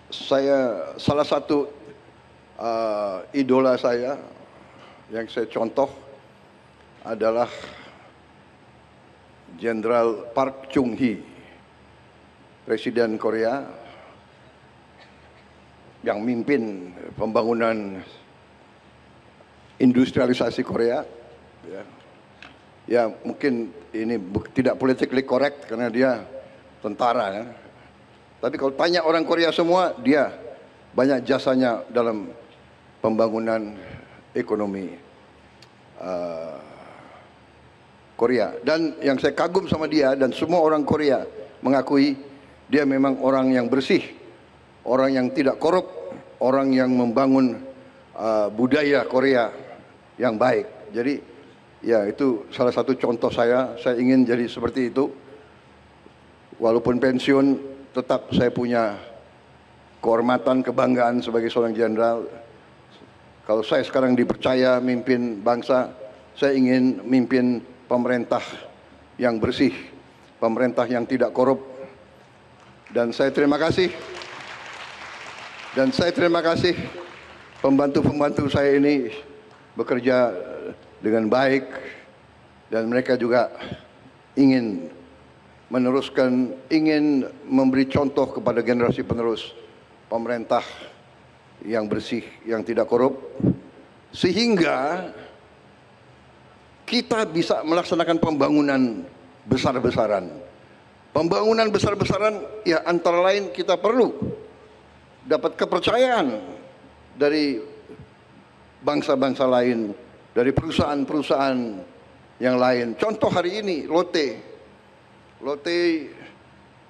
Saya salah satu idola saya yang saya contoh adalah Jenderal Park Chung-hee, Presiden Korea yang mimpin pembangunan industrialisasi Korea. Ya mungkin ini tidak politically correct karena dia tentara ya. Tapi kalau tanya orang Korea semua, dia banyak jasanya dalam pembangunan ekonomi Korea. Dan yang saya kagum sama dia dan semua orang Korea mengakui dia memang orang yang bersih, orang yang tidak korup, orang yang membangun budaya Korea yang baik. Jadi ya itu salah satu contoh saya ingin jadi seperti itu. Walaupun pensiun, tetap saya punya kehormatan, kebanggaan sebagai seorang jenderal. Kalau saya sekarang dipercaya mimpin bangsa, saya ingin mimpin pemerintah yang bersih, pemerintah yang tidak korup. Dan saya terima kasih. Pembantu-pembantu saya ini bekerja dengan baik dan mereka juga ingin meneruskan, ingin memberi contoh kepada generasi penerus pemerintah yang bersih, yang tidak korup, sehingga kita bisa melaksanakan pembangunan besar-besaran. Pembangunan besar-besaran ya antara lain kita perlu dapat kepercayaan dari bangsa-bangsa lain, dari perusahaan-perusahaan yang lain. Contoh hari ini Lotte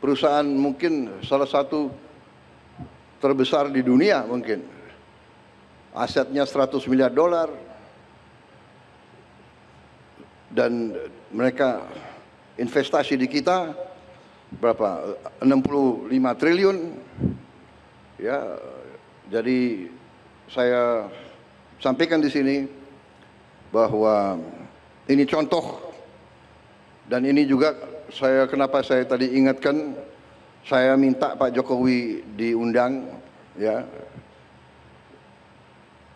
perusahaan mungkin salah satu terbesar di dunia mungkin. Asetnya 100 miliar dolar. Dan mereka investasi di kita berapa? 65 triliun. Ya, jadi saya sampaikan di sini bahwa ini contoh dan ini juga kenapa saya tadi ingatkan, saya minta Pak Jokowi diundang ya.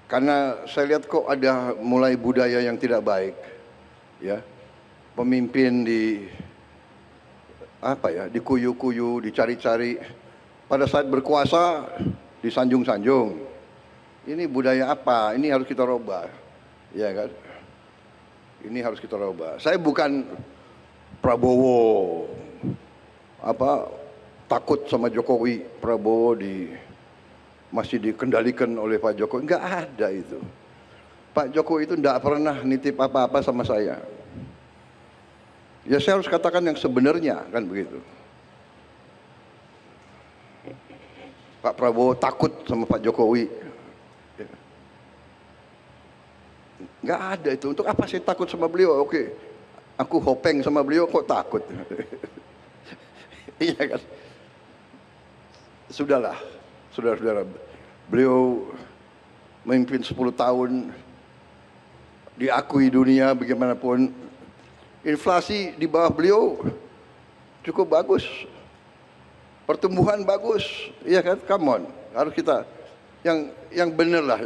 Karena saya lihat kok ada mulai budaya yang tidak baik. Ya. Pemimpin dikuyu-kuyu, dicari-cari. Pada saat berkuasa disanjung-sanjung. Ini budaya apa? Ini harus kita rubah. Ya kan? Ini harus kita rubah. Saya bukan Prabowo takut sama Jokowi. Prabowo masih dikendalikan oleh Pak Jokowi. Enggak ada itu. Pak Jokowi itu enggak pernah nitip apa-apa sama saya. Ya saya harus katakan yang sebenarnya kan begitu. Pak Prabowo takut sama Pak Jokowi. Enggak ada itu. Untuk apa saya takut sama beliau? Oke. Aku hopeng sama beliau kok takut. Iya kan? Sudahlah, saudara-saudara. Beliau memimpin 10 tahun, diakui dunia bagaimanapun. Inflasi di bawah beliau cukup bagus. Pertumbuhan bagus. Iya kan? Come on. Harus kita yang benar lah,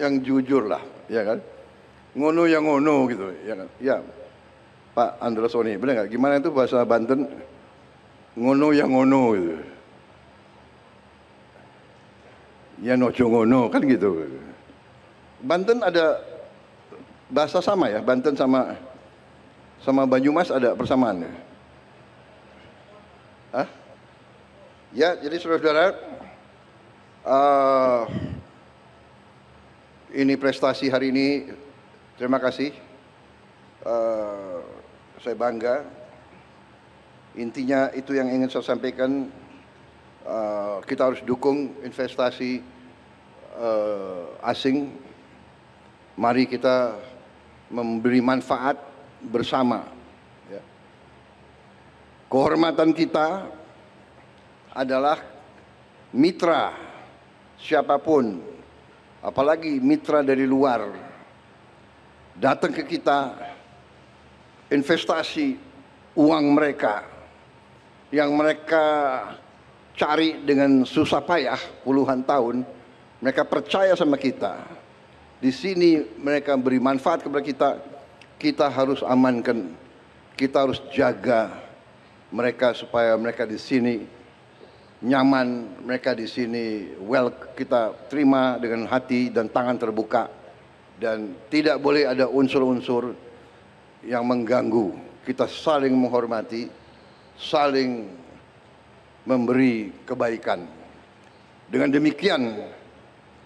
yang jujur lah, ya kan? Ngono yang ngono gitu, ya kan? Ya. Pak Androsoni, benar nggak? Gimana itu bahasa Banten? Ngono yang ngono gitu. Ya nojo ngono kan gitu. Banten ada bahasa sama ya, Banten sama Banyumas ada persamaan ya? Hah? Ya, jadi saudara-saudara, ini prestasi hari ini, terima kasih. Saya bangga. Intinya itu yang ingin saya sampaikan. Kita harus dukung investasi asing. Mari kita memberi manfaat bersama. Ya. Kehormatan kita adalah mitra siapapun, apalagi mitra dari luar, datang ke kita, investasi uang mereka yang mereka cari dengan susah payah puluhan tahun, mereka percaya sama kita. Di sini mereka beri manfaat kepada kita. Kita harus amankan, kita harus jaga mereka supaya mereka di sini nyaman, mereka di sini kita terima dengan hati dan tangan terbuka, dan tidak boleh ada unsur-unsur yang mengganggu. Kita saling menghormati, saling memberi kebaikan. Dengan demikian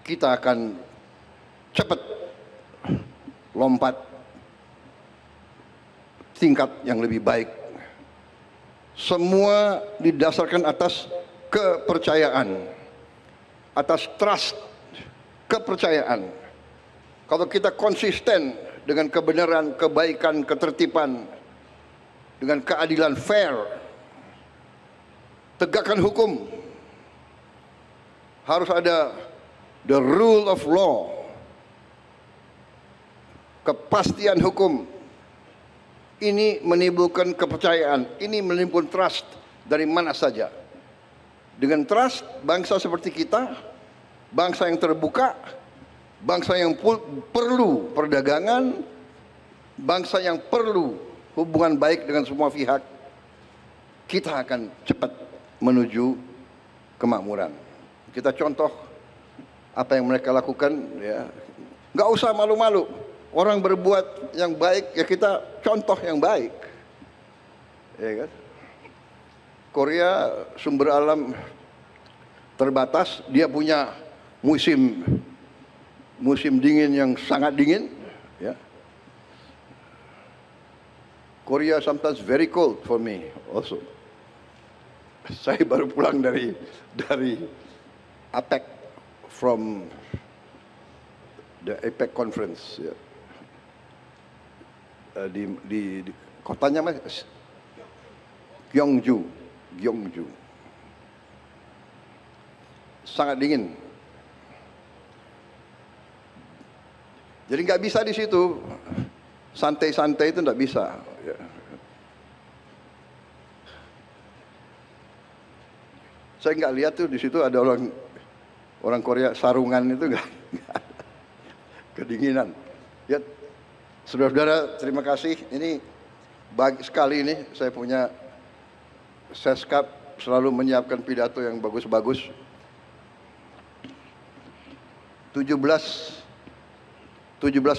kita akan cepat lompat tingkat yang lebih baik. Semua didasarkan atas kepercayaan, atas trust, kepercayaan. Kalau kita konsisten dengan kebenaran, kebaikan, ketertiban, dengan keadilan fair, tegakkan hukum, harus ada the rule of law, kepastian hukum. Ini menimbulkan kepercayaan, ini menimbulkan trust dari mana saja. Dengan trust, bangsa seperti kita, bangsa yang terbuka, bangsa yang perlu perdagangan, bangsa yang perlu hubungan baik dengan semua pihak, kita akan cepat menuju kemakmuran. Kita contoh apa yang mereka lakukan, ya. Nggak usah malu-malu. Orang berbuat yang baik, ya kita contoh yang baik. Ya kan? Korea sumber alam terbatas, dia punya musim dingin yang sangat dingin, ya. Korea sometimes very cold for me also. Saya baru pulang dari APEC, from the APEC conference, ya. Di kotanya mas Gyeongju, sangat dingin. Jadi nggak bisa di situ santai-santai, itu nggak bisa. Ya. Saya nggak lihat tuh di situ ada orang Korea sarungan, itu nggak kedinginan. Ya, saudara-saudara, terima kasih. Ini baik sekali ini, saya punya Seskap selalu menyiapkan pidato yang bagus-bagus. 17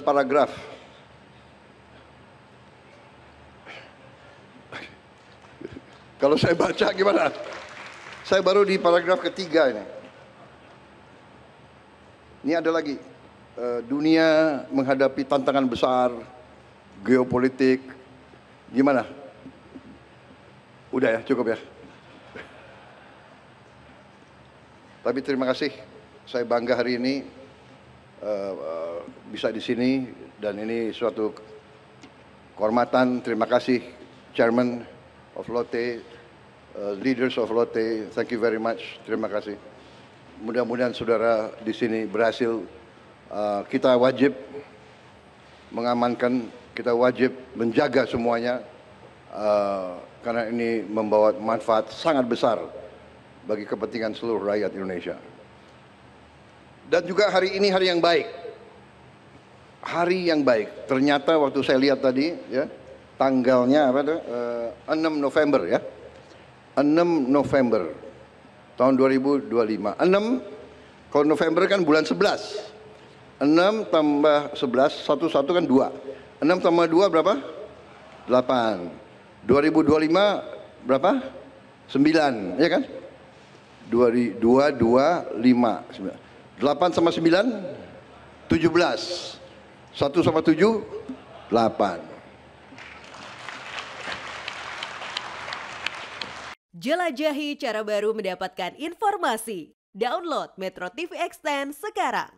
paragraf. Kalau saya baca gimana? Saya baru di paragraf ketiga ini. Ini ada lagi. Dunia menghadapi tantangan besar, geopolitik. Gimana? Udah ya, cukup ya. Tapi terima kasih. Saya bangga hari ini bisa di sini, dan ini suatu kehormatan. Terima kasih Chairman of Lotte, leaders of Lotte. Thank you very much. Terima kasih. Mudah-mudahan saudara di sini berhasil. Kita wajib mengamankan, kita wajib menjaga semuanya, karena ini membawa manfaat sangat besar bagi kepentingan seluruh rakyat Indonesia. Dan juga hari ini hari yang baik. Hari yang baik. Ternyata waktu saya lihat tadi, ya, tanggalnya apa tuh? 6 November, ya. 6 November tahun 2025. 6, kalau November kan bulan 11. 6 tambah 11, 1 kan 2. 6 tambah 2 berapa? 8. 2025 berapa? 9, ya kan? 2, 5, 9. 8 sama 9, 17. 1 sama 7, 8. Jelajahi cara baru mendapatkan informasi. Download Metro TV Extend sekarang.